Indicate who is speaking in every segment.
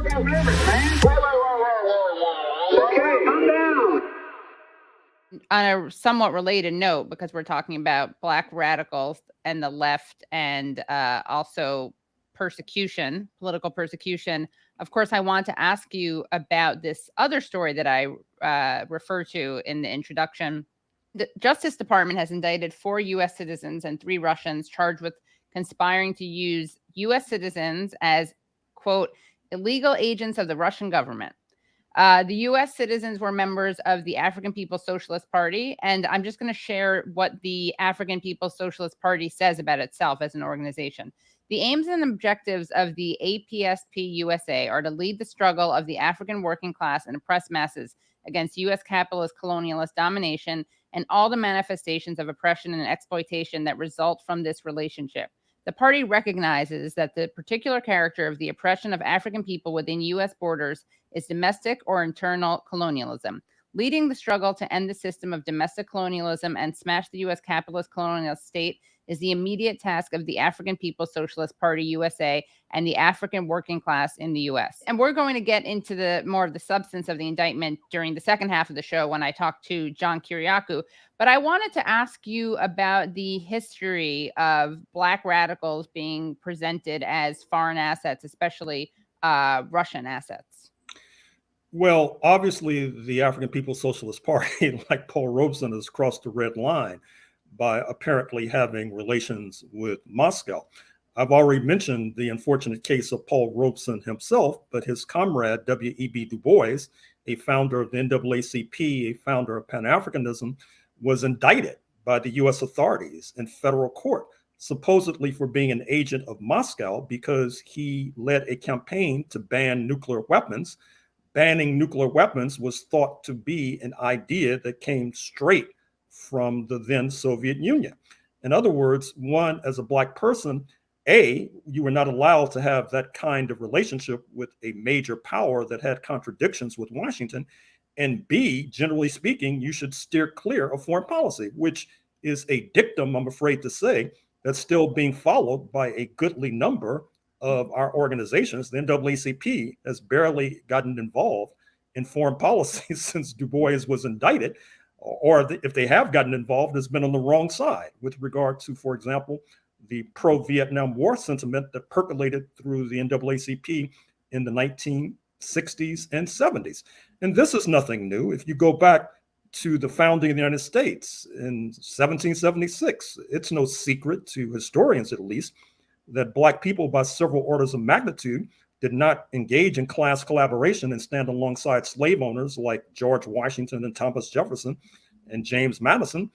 Speaker 1: Okay, calm down.
Speaker 2: On a somewhat related note, because we're talking about Black radicals and the left, and also persecution, political persecution, of course, I want to ask you about this other story that I refer to in the introduction. The Justice Department has indicted 4 U.S. citizens and 3 Russians charged with conspiring to use U.S. citizens as, quote, illegal agents of the Russian government. The U.S. citizens were members of the African People's Socialist Party, and I'm just going to share what the African People's Socialist Party says about itself as an organization. The aims and objectives of the APSP USA are to lead the struggle of the African working class and oppressed masses against U.S. capitalist colonialist domination and all the manifestations of oppression and exploitation that result from this relationship. The party recognizes that the particular character of the oppression of African people within U.S. borders is domestic or internal colonialism. Leading the struggle to end the system of domestic colonialism and smash the U.S. capitalist colonial state is the immediate task of the African People's Socialist Party USA and the African working class in the U.S. And we're going to get into the more of the substance of the indictment during the second half of the show when I talk to John Kiriakou. But I wanted to ask you about the history of Black radicals being presented as foreign assets, especially Russian assets.
Speaker 3: Well, obviously, the African People's Socialist Party, like Paul Robeson, has crossed the red line by apparently having relations with Moscow. I've already mentioned the unfortunate case of Paul Robeson himself, but his comrade, W.E.B. Du Bois, a founder of the NAACP, a founder of Pan-Africanism, was indicted by the U.S. authorities in federal court, supposedly for being an agent of Moscow because he led a campaign to ban nuclear weapons. Banning nuclear weapons was thought to be an idea that came straight from the then Soviet Union. In other words, one, as a Black person, A, you were not allowed to have that kind of relationship with a major power that had contradictions with Washington. And B, generally speaking, you should steer clear of foreign policy, which is a dictum, I'm afraid to say, that's still being followed by a goodly number of our organizations. The NAACP has barely gotten involved in foreign policy since Du Bois was indicted, or if they have gotten involved, it's been on the wrong side with regard to, for example, the pro-Vietnam War sentiment that percolated through the NAACP in the 1960s and 70s. And this is nothing new. If you go back to the founding of the United States in 1776, it's no secret to historians, at least, that Black people by several orders of magnitude did not engage in class collaboration and stand alongside slave owners like George Washington and Thomas Jefferson and James Madison.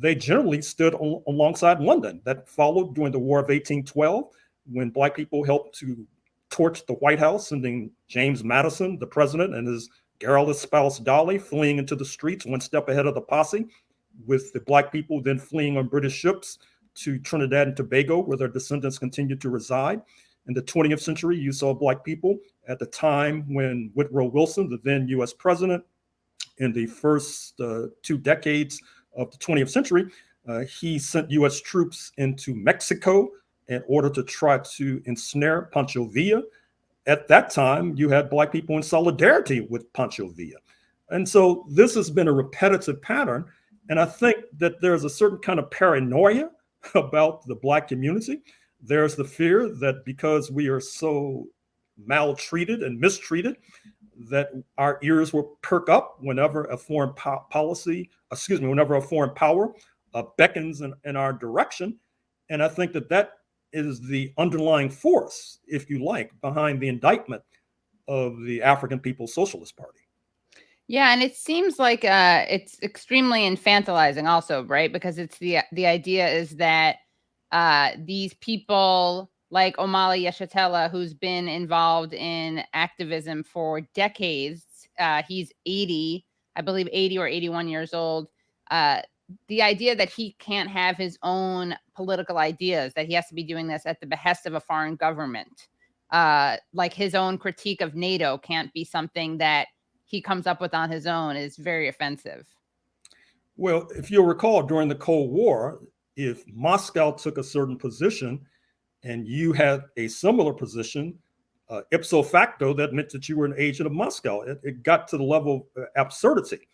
Speaker 3: They generally stood alongside London. That followed during the War of 1812, when Black people helped to torch the White House, sending James Madison, the president, and his garrulous spouse Dolly fleeing into the streets one step ahead of the posse, with the Black people then fleeing on British ships to Trinidad and Tobago, where their descendants continued to reside. In the 20th century, you saw Black people at the time when Woodrow Wilson, the then US president, in the first 2 decades of the 20th century, he sent US troops into Mexico in order to try to ensnare Pancho Villa. At that time, you had Black people in solidarity with Pancho Villa. And so this has been a repetitive pattern. And I think that there's a certain kind of paranoia about the Black community. There's the fear that because we are so maltreated and mistreated, that our ears will perk up whenever a foreign whenever a foreign power beckons in our direction. And I think that that is the underlying force, if you like, behind the indictment of the African People's Socialist Party.
Speaker 2: Yeah, and it seems like it's extremely infantilizing also, right? Because it's the idea is that these people like Omala Yeshitela, who's been involved in activism for decades, he's 80, I believe 80 or 81 years old. The idea that he can't have his own political ideas, that he has to be doing this at the behest of a foreign government, like his own critique of NATO can't be something that he comes up with on his own, is very offensive.
Speaker 3: Well, if you'll recall, during the Cold War, if Moscow took a certain position and you had a similar position, ipso facto, that meant that you were an agent of Moscow. It got to the level of absurdity.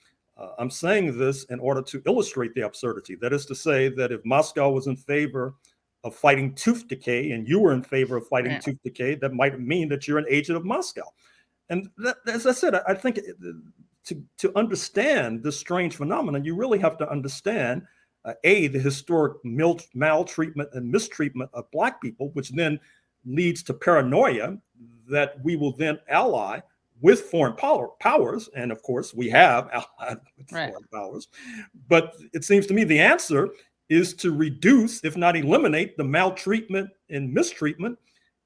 Speaker 3: I'm saying this in order to illustrate the absurdity. That is to say that if Moscow was in favor of fighting tooth decay and you were in favor of fighting tooth decay, that might mean that you're an agent of Moscow. And that, as I said, I think to understand this strange phenomenon, you really have to understand, the historic maltreatment and mistreatment of Black people, which then leads to paranoia that we will then ally with foreign powers. And of course, we have allied with foreign powers. But it seems to me the answer is to reduce, if not eliminate, the maltreatment and mistreatment.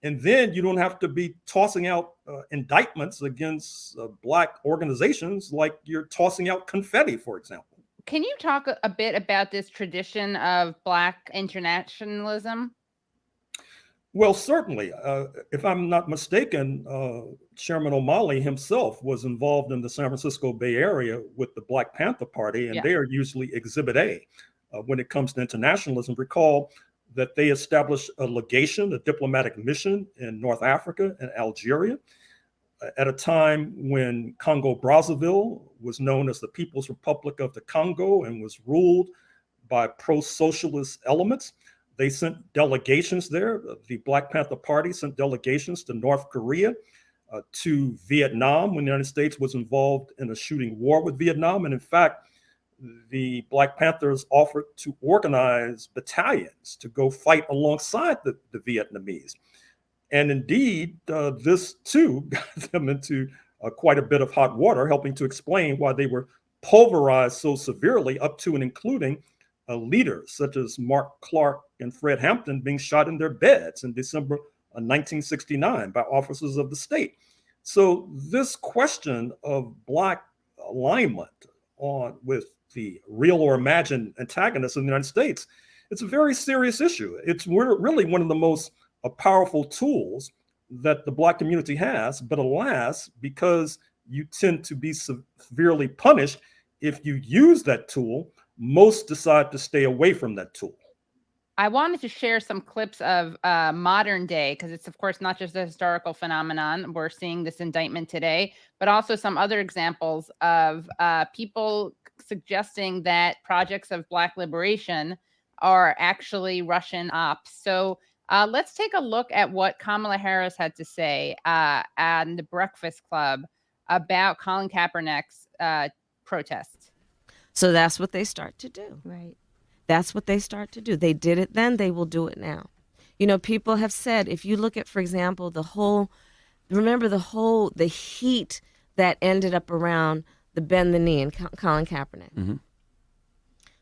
Speaker 3: And then you don't have to be tossing out indictments against Black organizations like you're tossing out confetti, for example.
Speaker 2: Can you talk a bit about this tradition of Black internationalism?
Speaker 3: Well, certainly. If I'm not mistaken, Chairman O'Malley himself was involved in the San Francisco Bay Area with the Black Panther Party, and they are usually Exhibit A when it comes to internationalism. Recall that they established a legation, a diplomatic mission in North Africa and Algeria at a time when Congo-Brazzaville was known as the People's Republic of the Congo and was ruled by pro-socialist elements. They sent delegations there. The Black Panther Party sent delegations to North Korea, to Vietnam when the United States was involved in a shooting war with Vietnam. And in fact, the Black Panthers offered to organize battalions to go fight alongside the Vietnamese. And indeed, this too got them into quite a bit of hot water, helping to explain why they were pulverized so severely, up to and including leaders such as Mark Clark and Fred Hampton being shot in their beds in December 1969 by officers of the state. So this question of Black alignment with the real or imagined antagonists in the United States, it's a very serious issue. It's really one of the most powerful tools that the Black community has, but alas, because you tend to be severely punished if you use that tool, most decide to stay away from that tool.
Speaker 2: I wanted to share some clips of modern day, because it's, of course, not just a historical phenomenon. We're seeing this indictment today, but also some other examples of people suggesting that projects of Black liberation are actually Russian ops. So let's take a look at what Kamala Harris had to say on the Breakfast Club about Colin Kaepernick's protests.
Speaker 1: So that's what they start to do.
Speaker 4: Right.
Speaker 1: That's what they start to do. They did it then, they will do it now. You know, people have said, if you look at, for example, the heat that ended up around the bend the knee and Colin Kaepernick.
Speaker 5: Mm-hmm.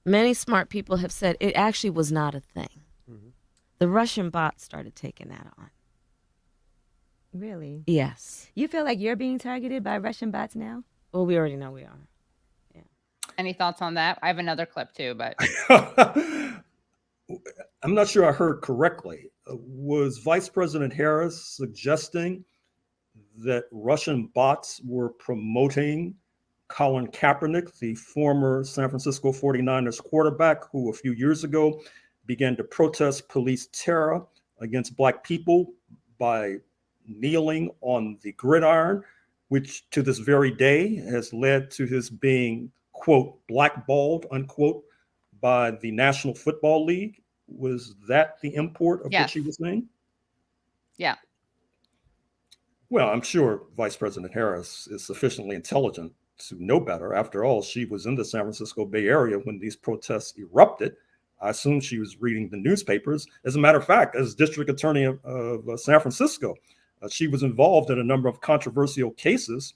Speaker 1: Many smart people have said it actually was not a thing.
Speaker 5: Mm-hmm.
Speaker 1: The Russian bots started taking that on.
Speaker 4: Really?
Speaker 1: Yes.
Speaker 4: You feel like you're being targeted by Russian bots now?
Speaker 1: Well, we already know we are.
Speaker 2: Any thoughts on that? I have another clip too, but
Speaker 3: I'm not sure I heard correctly. Was Vice President Harris suggesting that Russian bots were promoting Colin Kaepernick, the former San Francisco 49ers quarterback, who a few years ago began to protest police terror against Black people by kneeling on the gridiron, which to this very day has led to his being, quote, blackballed, unquote, by the National Football League? Was that the import of what she was saying?
Speaker 2: Yeah.
Speaker 3: Well, I'm sure Vice President Harris is sufficiently intelligent to know better. After all, she was in the San Francisco Bay Area when these protests erupted. I assume she was reading the newspapers. As a matter of fact, as district attorney of San Francisco, she was involved in a number of controversial cases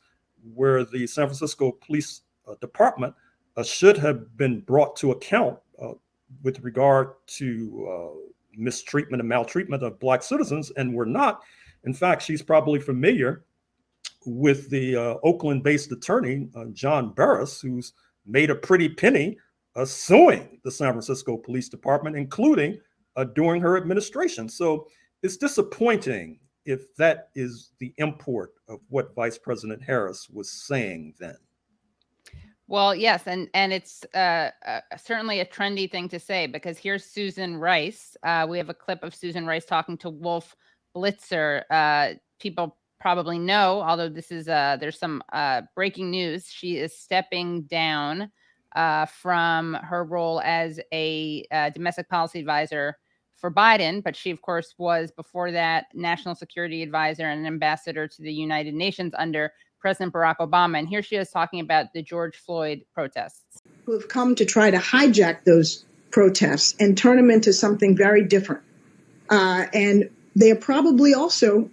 Speaker 3: where the San Francisco Police Department should have been brought to account with regard to mistreatment and maltreatment of Black citizens, and were not. In fact, she's probably familiar with the Oakland-based attorney, John Barris, who's made a pretty penny suing the San Francisco Police Department, including during her administration. So it's disappointing if that is the import of what Vice President Harris was saying then.
Speaker 2: Well, yes, and it's certainly a trendy thing to say, because here's Susan Rice. We have a clip of Susan Rice talking to Wolf Blitzer. People probably know, although this is there's some breaking news. She is stepping down from her role as a domestic policy advisor for Biden, but she, of course, was before that national security advisor and ambassador to the United Nations under President Barack Obama. And here she is talking about the George Floyd protests.
Speaker 5: Who have come to try to hijack those protests and turn them into something very different. And they are probably also,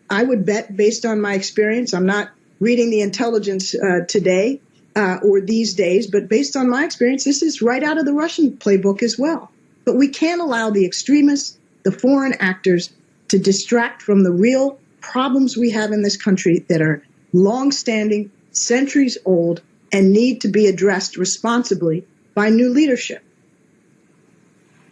Speaker 5: I would bet, based on my experience, I'm not reading the intelligence today or these days, but based on my experience, this is right out of the Russian playbook as well. But we can't allow the extremists, the foreign actors, to distract from the real problems we have in this country that are long-standing, centuries old, and need to be addressed responsibly by new leadership.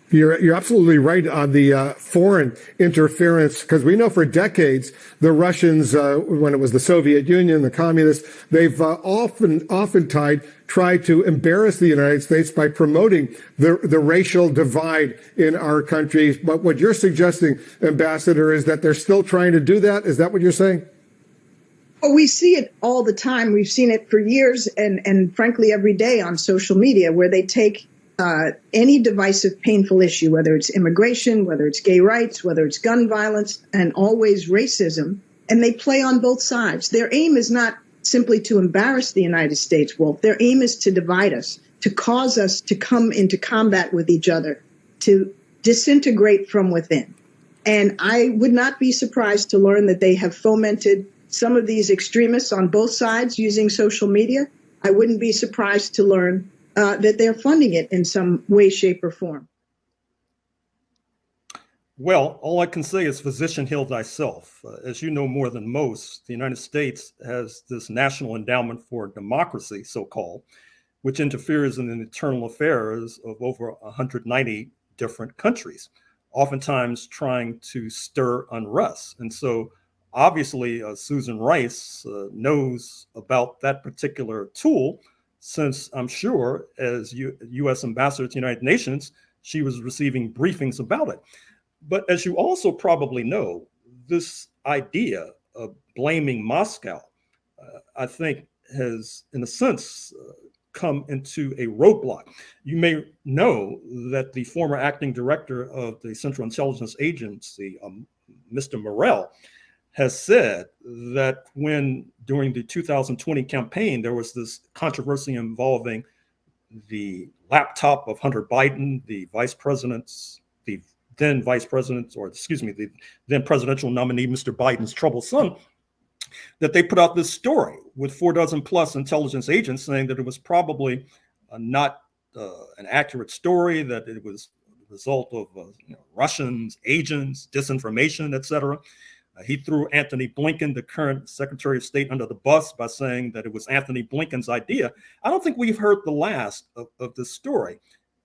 Speaker 6: You're absolutely right on the foreign interference, because we know for decades the Russians, when it was the Soviet Union, the communists, they've oftentimes tried to embarrass the United States by promoting the racial divide in our country. But what you're suggesting, Ambassador, is that they're still trying to do that? Is that what you're saying?
Speaker 5: Well, we see it all the time. We've seen it for years and frankly, every day on social media, where they take any divisive, painful issue, whether it's immigration, whether it's gay rights, whether it's gun violence, and always racism, and they play on both sides. Their aim is not simply to embarrass the United States, Wolf. Their aim is to divide us, to cause us to come into combat with each other, to disintegrate from within. And I would not be surprised to learn that they have fomented some of these extremists on both sides using social media. I wouldn't be surprised to learn that they're funding it in some way, shape, or form.
Speaker 3: Well, all I can say is physician heal thyself. As you know more than most, the United States has this National Endowment for Democracy, so-called, which interferes in the internal affairs of over 190 different countries, oftentimes trying to stir unrest. And so obviously, Susan Rice knows about that particular tool, since I'm sure as U.S. Ambassador to the United Nations, she was receiving briefings about it. But as you also probably know, this idea of blaming Moscow, I think, has, in a sense, come into a roadblock. You may know that the former acting director of the Central Intelligence Agency, Mr. Morrell, has said that when during the 2020 campaign, there was this controversy involving the laptop of Hunter Biden, the then presidential nominee, Mr. Biden's troubled son, that they put out this story with 4 dozen plus intelligence agents saying that it was probably not an accurate story, that it was the result of Russians, agents, disinformation, etc. He threw Anthony Blinken, the current Secretary of State, under the bus by saying that it was Anthony Blinken's idea. I don't think we've heard the last of this story.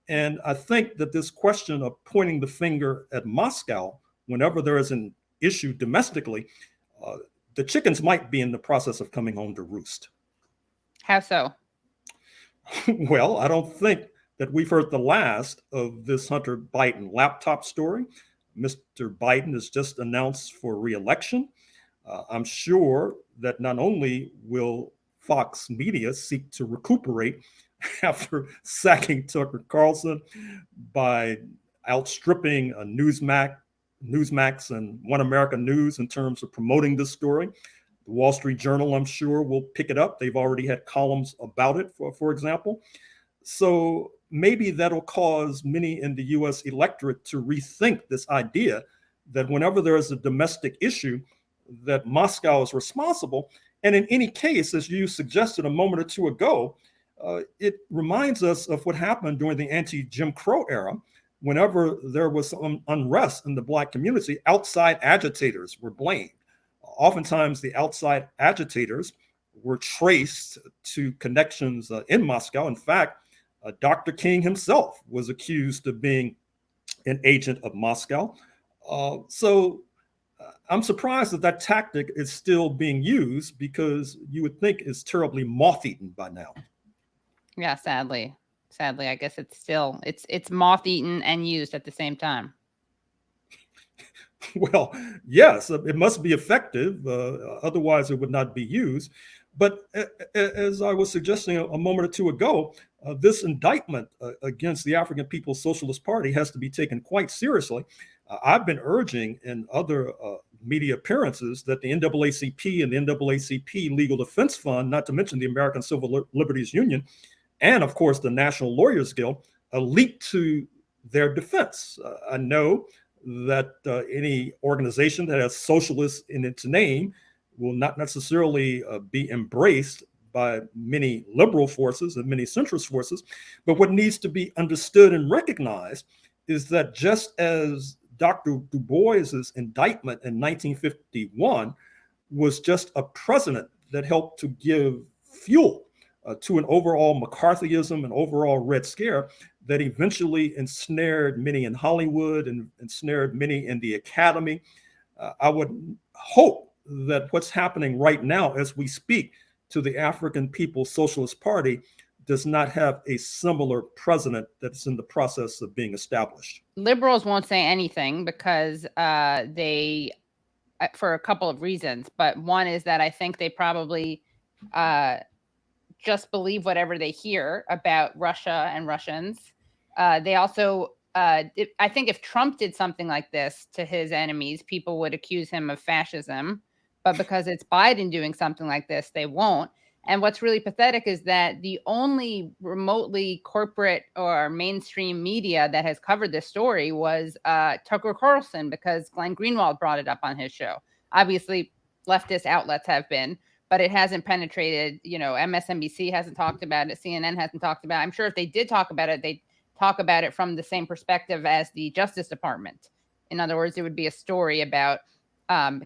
Speaker 3: And I think that this question of pointing the finger at Moscow whenever there is an issue domestically, the chickens might be in the process of coming home to roost.
Speaker 2: How so?
Speaker 3: Well, I don't think that we've heard the last of this Hunter Biden laptop story. Mr. Biden is just announced for re-election. I'm sure that not only will Fox Media seek to recuperate after sacking Tucker Carlson by outstripping Newsmax and One America News in terms of promoting this story. The Wall Street Journal, I'm sure, will pick it up. They've already had columns about it, for example. So maybe that'll cause many in the U.S. electorate to rethink this idea that whenever there is a domestic issue, that Moscow is responsible. And in any case, as you suggested a moment or two ago, it reminds us of what happened during the anti-Jim Crow era. Whenever there was some unrest in the Black community, outside agitators were blamed. Oftentimes, the outside agitators were traced to connections in Moscow. In fact, Dr. King himself was accused of being an agent of Moscow. So I'm surprised that that tactic is still being used, because you would think it's terribly moth-eaten by now.
Speaker 2: Yeah, sadly, I guess it's still it's moth-eaten and used at the same time.
Speaker 3: Well, yes, it must be effective. Otherwise, it would not be used. But as I was suggesting a moment or two ago, this indictment against the African People's Socialist Party has to be taken quite seriously. I've been urging in other media appearances that the NAACP and the NAACP Legal Defense Fund, not to mention the American Civil Liberties Union, and of course the National Lawyers Guild, leap to their defense. I know that any organization that has socialist in its name will not necessarily be embraced by many liberal forces and many centrist forces. But what needs to be understood and recognized is that just as Dr. Du Bois's indictment in 1951 was just a precedent that helped to give fuel to an overall McCarthyism and overall Red Scare that eventually ensnared many in Hollywood and ensnared many in the academy. I would hope that what's happening right now as we speak to the African People's Socialist Party does not have a similar precedent that's in the process of being established.
Speaker 2: Liberals won't say anything because they, for a couple of reasons, but one is that I think they probably just believe whatever they hear about Russia and Russians. They also, I think if Trump did something like this to his enemies, people would accuse him of fascism. But because it's Biden doing something like this, they won't. And what's really pathetic is that the only remotely corporate or mainstream media that has covered this story was Tucker Carlson, because Glenn Greenwald brought it up on his show. Obviously, leftist outlets have been, but it hasn't penetrated. You know, MSNBC hasn't talked about it. CNN hasn't talked about it. I'm sure if they did talk about it, they'd talk about it from the same perspective as the Justice Department. In other words, it would be a story about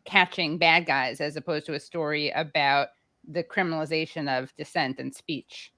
Speaker 2: catching bad guys as opposed to a story about the criminalization of dissent and speech.